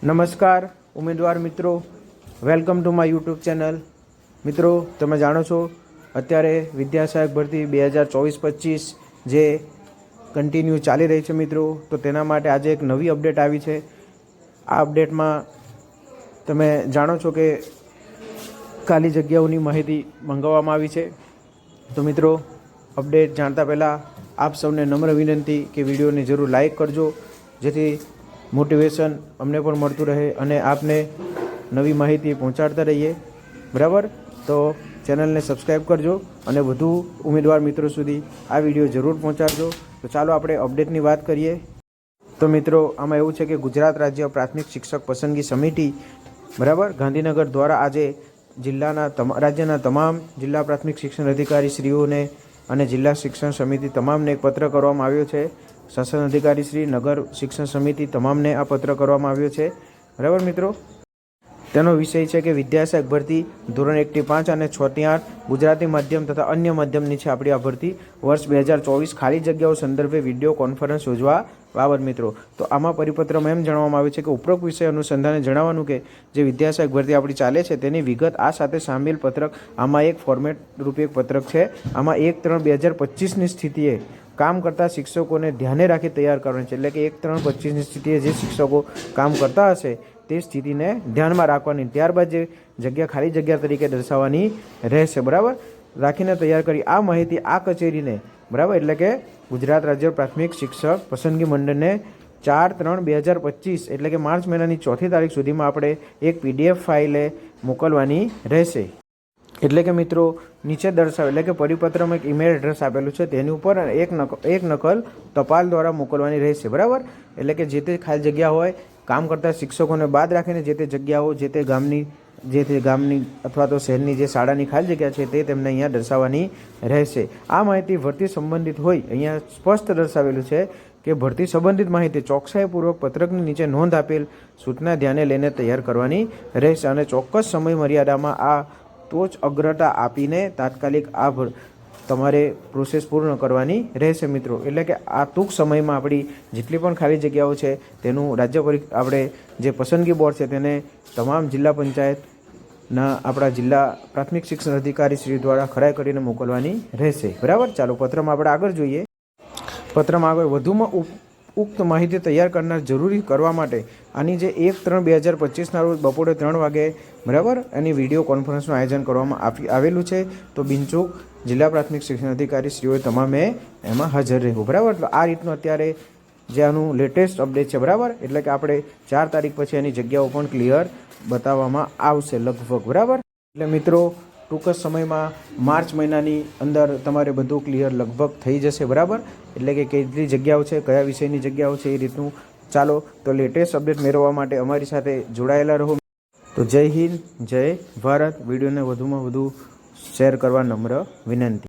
નમસ્કાર ઉમેદવાર મિત્રો, welcome to my YouTube channel. મિત્રો, તમે જાણો છો અત્યારે વિદ્યા સહાયક ભરતી 2024-25 જે કન્ટિન્યુ ચાલી રહી છે મિત્રો, તો તેના માટે આજે એક નવી અપડેટ આવી છે। આ અપડેટમાં તમે જાણો છો કે ખાલી જગ્યાઓની માહિતી મંગાવવામાં આવી છે। તો મિત્રો, અપડેટ જાણતા પહેલાં આપ સૌને નમ્ર વિનંતી કે વિડીયોને જરૂર લાઈક કરજો, જેથી મોટિવેશન અમને પણ મળતું રહે અને આપને નવી માહિતી પહોંચાડતા રહીએ, બરાબર। તો ચેનલને સબસ્ક્રાઈબ કરજો અને વધુ ઉમેદવાર મિત્રો સુધી આ વિડીયો જરૂર પહોંચાડજો। તો ચાલો આપણે અપડેટની વાત કરીએ। તો મિત્રો, આમાં એવું છે કે ગુજરાત રાજ્ય પ્રાથમિક શિક્ષક પસંદગી સમિતિ, બરાબર, ગાંધીનગર દ્વારા આજે રાજ્યના તમામ જિલ્લા પ્રાથમિક શિક્ષણ અધિકારી શ્રીઓને અને જિલ્લા શિક્ષણ સમિતિ તમામને એક પત્ર કરવામાં આવ્યો છે। શાસન અધિકારી શ્રી, નગર શિક્ષણ સમિતિ તમામને આ પત્ર કરવામાં આવ્યો છે, બરાબર મિત્રો। તેનો વિષય છે કે વિદ્યા સહાયક ભરતી ધોરણ 1 થી 5 અને 6 થી 8 ગુજરાતી માધ્યમ તથા અન્ય માધ્યમની છે આપણી આ ભરતી। વર્ષ 2024 ખાલી જગ્યાઓ સંદર્ભે વિડીયો કોન્ફરન્સ યોજવા બાબત મિત્રો। તો આમાં પરિપત્રમાં એમ જણાવવામાં આવ્યું છે કે ઉપરોક્ત વિષય અનુસંધાને જણાવવાનું કે જે વિદ્યા સહાયક ભરતી આપણી ચાલે છે તેની વિગત આ સાથે સામેલ પત્રક, આમાં એક ફોર્મેટ રૂપે એક પત્રક છે। આમાં 1/3/2025ની સ્થિતિએ કામ કરતા શિક્ષકોને ધ્યાને રાખી તૈયાર કરવાની છે, એટલે કે 1/3/25ની સ્થિતિએ જે શિક્ષકો કામ કરતા હશે તે સ્થિતિને ધ્યાનમાં રાખવાની, ત્યારબાદ જે જગ્યા ખાલી જગ્યા તરીકે દર્શાવવાની રહેશે, બરાબર, રાખીને તૈયાર કરી આ માહિતી આ કચેરીને, બરાબર, એટલે કે ગુજરાત રાજ્ય પ્રાથમિક શિક્ષક પસંદગી મંડળને 4/3/2025 એટલે કે માર્ચ મહિનાની 4મી તારીખ સુધીમાં આપણે એક PDF ફાઇલે મોકલવાની રહેશે। એટલે કે મિત્રો, નીચે દર્શાવે એટલે કે પરિપત્રમાં એક ઈમેલ એડ્રેસ આપેલું છે, તેની ઉપર એક નકલ ટપાલ દ્વારા મોકલવાની રહેશે, બરાબર। એટલે કે જે તે ખાલી જગ્યા હોય, કામ કરતા શિક્ષકોને બાદ રાખીને જે તે જગ્યાઓ જે તે ગામની અથવા તો શહેરની જે શાળાની ખાલી જગ્યા છે તે તેમને અહીંયા દર્શાવવાની રહેશે। આ માહિતી ભરતી સંબંધિત હોય, અહીંયા સ્પષ્ટ દર્શાવેલું છે કે ભરતી સંબંધિત માહિતી ચોકસાઈપૂર્વક પત્રકની નીચે નોંધ આપેલ સૂચના ધ્યાને લઈને તૈયાર કરવાની રહેશે અને ચોક્કસ સમય મર્યાદામાં આ તો જ અગ્રતા આપીને તાત્કાલિક આ તમારે પ્રોસેસ પૂર્ણ કરવાની રહેશે મિત્રો। એટલે કે આ ટૂંક સમયમાં આપણી જેટલી પણ ખાલી જગ્યાઓ છે તેનું આપણે જે પસંદગી બોર્ડ છે તેને તમામ જિલ્લા પંચાયતના આપણા જિલ્લા પ્રાથમિક શિક્ષણ અધિકારી શ્રી દ્વારા ખરાઈ કરીને મોકલવાની રહેશે, બરાબર। ચાલો પત્રમાં આપણે આગળ જોઈએ। પત્રમાં આગળ વધુમાં ઉક્ત માહિતી તૈયાર કરનાર જરૂરી કરવા માટે આની જે 1/3/2025ના રોજ બપોરે 3 વાગે, બરાબર, એની વિડીયો કોન્ફરન્સનું આયોજન કરવામાં આવેલું છે। તો બિનચૂક જિલ્લા પ્રાથમિક શિક્ષણ અધિકારી શ્રીઓએ તમામે એમાં હાજર રહેવું, બરાબર। તો આ રીતનું અત્યારે જે આનું લેટેસ્ટ અપડેટ છે, બરાબર। એટલે કે આપણે 4 તારીખ પછી એની જગ્યાઓ પણ ક્લિયર બતાવવામાં આવશે લગભગ, બરાબર। એટલે મિત્રો, ટૂંક જ સમયમાં માર્ચ મહિનાની અંદર તમારે બધું ક્લિયર લગભગ થઈ જશે, બરાબર। એટલે કે કેટલી જગ્યાઓ છે, કયા વિષયની જગ્યાઓ છે, એ રીતનું। ચાલો, તો લેટેસ્ટ અપડેટ મેળવવા માટે અમારી સાથે જોડાયેલા રહો। તો જય હિન્દ, જય ભારત। વિડીયોને વધુમાં વધુ શેર કરવા નમ્ર વિનંતી।